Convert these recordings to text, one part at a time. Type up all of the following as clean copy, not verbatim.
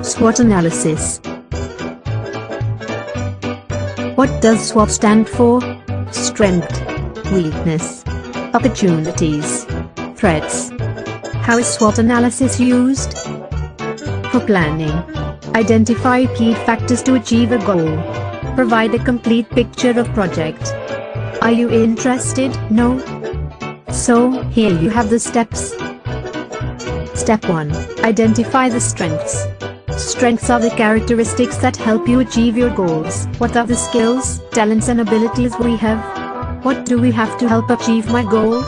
SWOT analysis. What does SWOT stand for? Strength, weakness, opportunities, threats. How is SWOT analysis used? For planning. Identify key factors to achieve a goal. Provide a complete picture of project. Are you interested? No? So, here you have the steps. Step 1. Identify the strengths. Strengths are the characteristics that help you achieve your goals. What are the skills, talents and abilities we have? What do we have to help achieve my goal?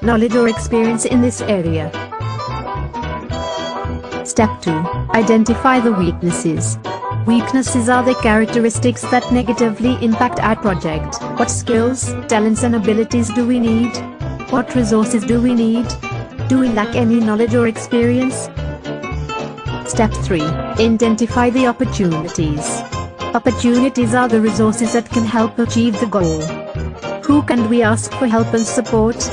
Knowledge or experience in this area. Step 2. Identify the weaknesses. Weaknesses are the characteristics that negatively impact our project. What skills, talents and abilities do we need? What resources do we need? Do we lack any knowledge or experience? Step 3. Identify the opportunities. Opportunities are the resources that can help achieve the goal. Who can we ask for help and support?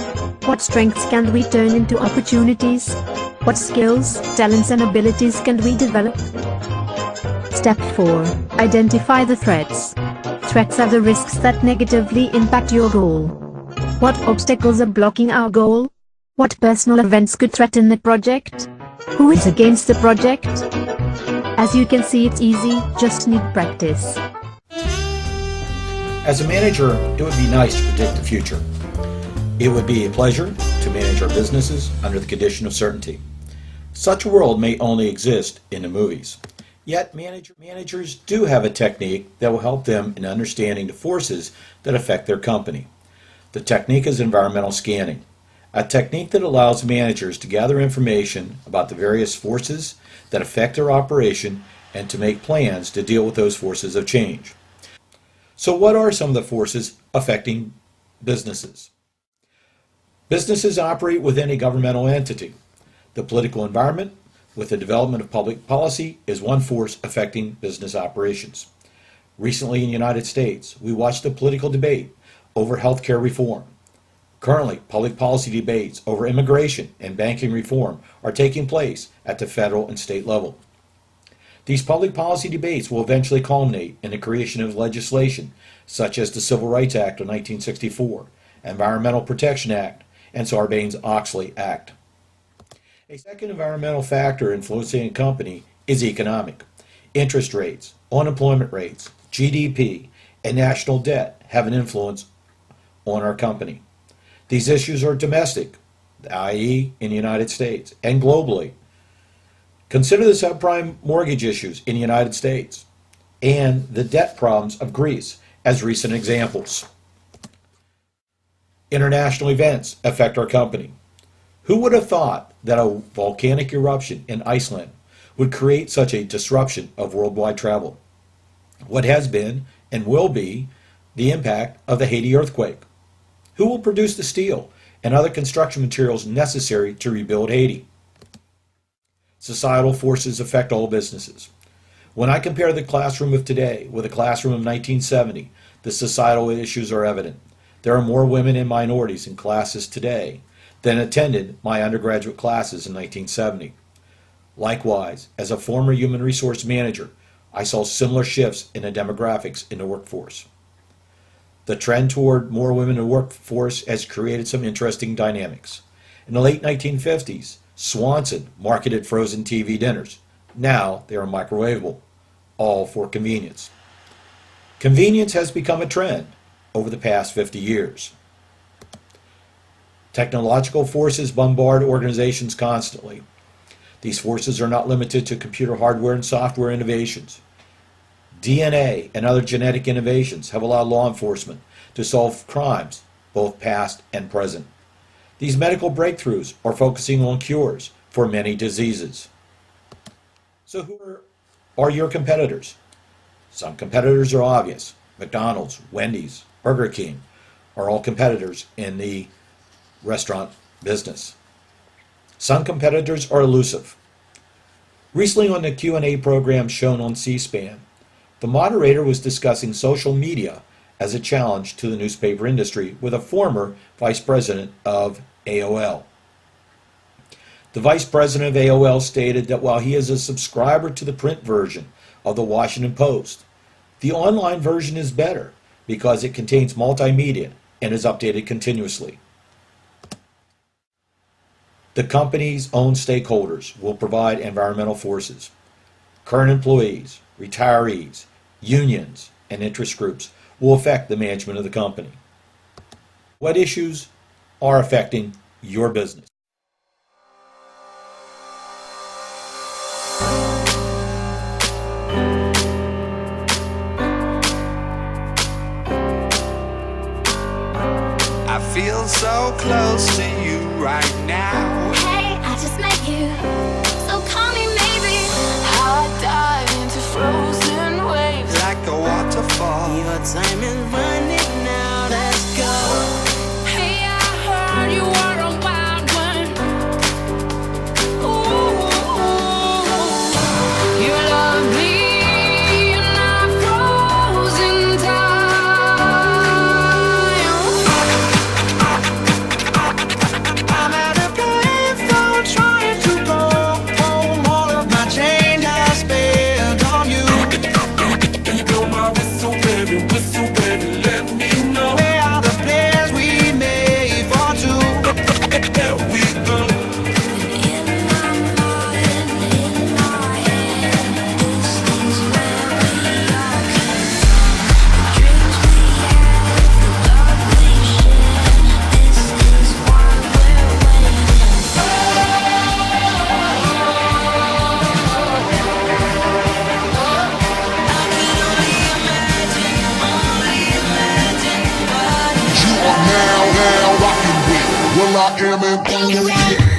What strengths can we turn into opportunities? What skills, talents and abilities can we develop? Step 4. Identify the threats. Threats are the risks that negatively impact your goal. What obstacles are blocking our goal? What personal events could threaten the project? Who is against the project? As you can see, it's easy, just need practice. As a manager, it would be nice to predict the future. It would be a pleasure to manage our businesses under the condition of certainty. Such a world may only exist in the movies. Yet managers do have a technique that will help them in understanding the forces that affect their company. The technique is environmental scanning, a technique that allows managers to gather information about the various forces that affect their operation and to make plans to deal with those forces of change. So what are some of the forces affecting businesses? Businesses operate within a governmental entity. The political environment, with the development of public policy, is one force affecting business operations. Recently in the United States, we watched a political debate over healthcare reform. Currently, public policy debates over immigration and banking reform are taking place at the federal and state level. These public policy debates will eventually culminate in the creation of legislation such as the Civil Rights Act of 1964, Environmental Protection Act, and Sarbanes-Oxley Act. A second environmental factor influencing a company is economic. Interest rates, unemployment rates, GDP, and national debt have an influence on our company. These issues are domestic, i.e. in the United States, and globally. Consider the subprime mortgage issues in the United States and the debt problems of Greece as recent examples. International events affect our company. Who would have thought that a volcanic eruption in Iceland would create such a disruption of worldwide travel? What has been and will be the impact of the Haiti earthquake? Who will produce the steel and other construction materials necessary to rebuild Haiti? Societal forces affect all businesses. When I compare the classroom of today with the classroom of 1970, the societal issues are evident. There are more women and minorities in classes today than attended my undergraduate classes in 1970. Likewise, as a former human resource manager, I saw similar shifts in the demographics in the workforce. The trend toward more women in the workforce has created some interesting dynamics. In the late 1950s, Swanson marketed frozen TV dinners. Now they are microwavable, all for convenience. Convenience has become a trend over the past 50 years. Technological forces bombard organizations constantly. These forces are not limited to computer hardware and software innovations. DNA and other genetic innovations have allowed law enforcement to solve crimes, both past and present. These medical breakthroughs are focusing on cures for many diseases. So who are your competitors? Some competitors are obvious. McDonald's, Wendy's, Burger King are all competitors in the restaurant business. Some competitors are elusive. Recently on the Q&A program shown on C-SPAN, the moderator was discussing social media as a challenge to the newspaper industry with a former vice president of AOL. The vice president of AOL stated that while he is a subscriber to the print version of the Washington Post, the online version is better because it contains multimedia and is updated continuously. The company's own stakeholders will provide environmental forces. Current employees, retirees, unions, and interest groups will affect the management of the company. What issues are affecting your business? I feel so close to you right now. Hey, I just met you, so call me maybe. I dive into frozen waves Like a waterfall. Your time is running now, let's go. Hey, I heard you are a wild one. Ooh, you love me in our frozen time. I'm at a payphone trying to go home. All of my change I spent on you. Blow my whistle, baby, let me know. Where are the plans we made for two? There we go. In my mind, in my head, this is where we all came. The dreams we had, the love we shared, this is what we're waiting for. You are now rocking with Will I Am and